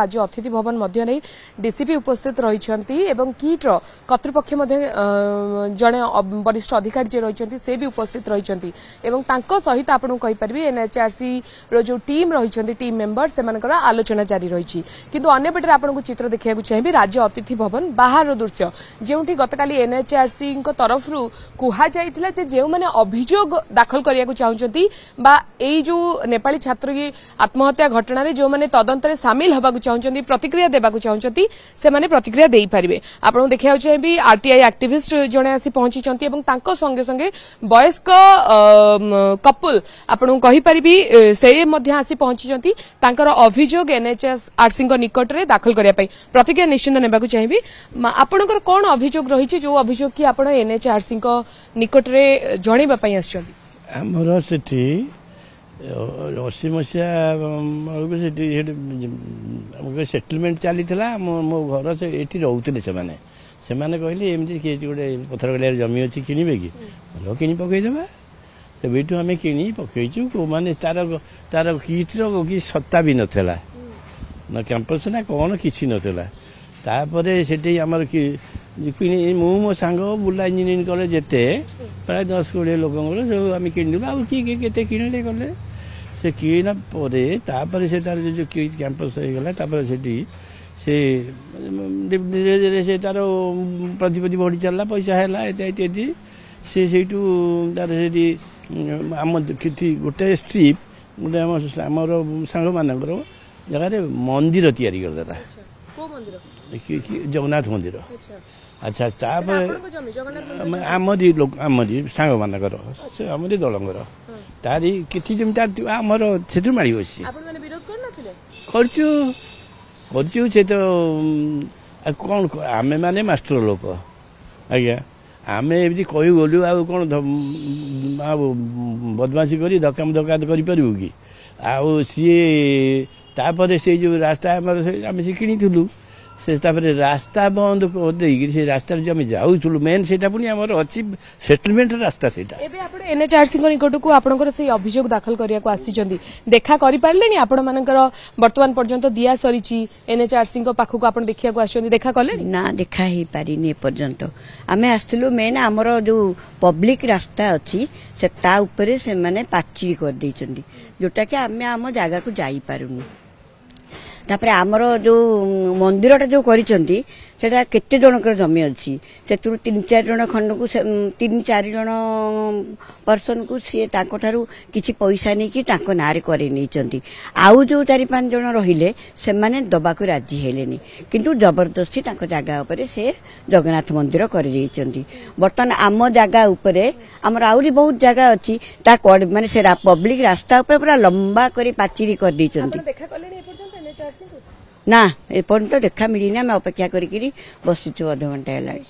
राज्य अतिथि भवन मध्य डीसीपी उपस्थित रही किट्र कर्तृपक्ष जड़े वरिष्ठ अधिकारी जे रही से भी उपस्थित रही सहित आपको कहीपर एनएचआरसी जो टीम रही टीम मेंबर से आलोचना जारी रही किंतु अन्यपटे आपको चित्र देखा चाहिए राज्य अतिथि भवन बाहर दृश्य जो गतकाली एनएचआरसी तरफ कहुला जो मैंने अभियोग दाखल करने चाहते जो नेपाली छात्र की आत्महत्या घटना जो मैंने तदंतर सामिल होगा चाहते प्रतिक्रिया देवाक चाहते से माने प्रतिक्रिया दे पारे आपको देखा चाहिए आरटीआई एक्टिविस्ट जड़े आसी पहुंची संगे संगे वयस्क कपुल आपको कहीपरि से आसी पहुंची अभियोग एनएचआरसी निकट में दाखल करने प्रतिक्रिया निश्चिंत नेबाक चाहिए आपणकर कौन अभियोग रही जो अभियोग कि आप एनएचआरसी निकट में जनवाई आमर से 80 मसीहा सेटलमेंट चली मो घर से ये रोते से कहले एमती किए गोटे पथर गलिया जमी अच्छी किणवे कि भल कि पकईदेवा से आम कि पकईचु माने तार तार किट्र कि सत्ता भी नाला ना कैंपस ना कौन कि नाला से आमर मो सांग बुला इंजीनियरिंग कले जिते प्राय 10-20 लोक सब आम किणदेलु आ किए किणले गले से किणा से तार जो कैंपस होगा से धीरे धीरे से तार प्रतिपत्ति बढ़ी चलला पैसा है इत्यादि से तार से आम गोटे स्ट्रीप गोटे आमर सांग मान जगह मंदिर तैयारी करदेला जगन्नाथ मंदिर अच्छा आमरी सांग मानकर आमरी दलंगर तारी किसी जमी तार आमर से माड़ी बसी करचु से तो कौन आमे माने मास्टर लोक आज्ञा आमे एमती कही गलु आ कौन बदमाशी कर धक्का करूँ कि आउ सी से जो रास्ता आम से किणुलु से रास्ता बंद से रास्ता जो आम जाऊँ मेन से अच्छी सेटलमेंट रास्ता से एनएचआरसी निकट को आपंकर से अभियोग दाखल करने को आसी देखा करें आपण मानकर वर्तमान पर्यंत दिया सरी एनएचआरसी पाखक आप देखा आस देखा कले ना देखा ही पारिनी एपर्यंत आम आसलु मेन आमर जो पब्लिक रास्ता अच्छी से ता से माने पाचेरी कर देइचंदी जोटा कि आम आम जगह को जाई पारुनु तापर आमर जो मंदिरटा जो करिसेंती सेटा केते जनकर जमी अच्छी से 3-4 जन खंड को 3-4 जन पर्सन को सी किसी पैसा नहीं कि नारे करे नहीं आउ जो 4-5 जन रहिले से माने दबा को राजी हेलेनी किंतु जबरदस्ती जगह उपरे से जगन्नाथ मंदिर कर बर्तमान आम जगह उपरे आमर आउरी बहुत जगह अच्छी माने से पब्लिक रास्ता ऊपर पूरा लंबा करी पाचेरी कर देइचंती ना एपर्यंत देखा मिलना आम अपेक्षा करी बसीचु अध घंटा है।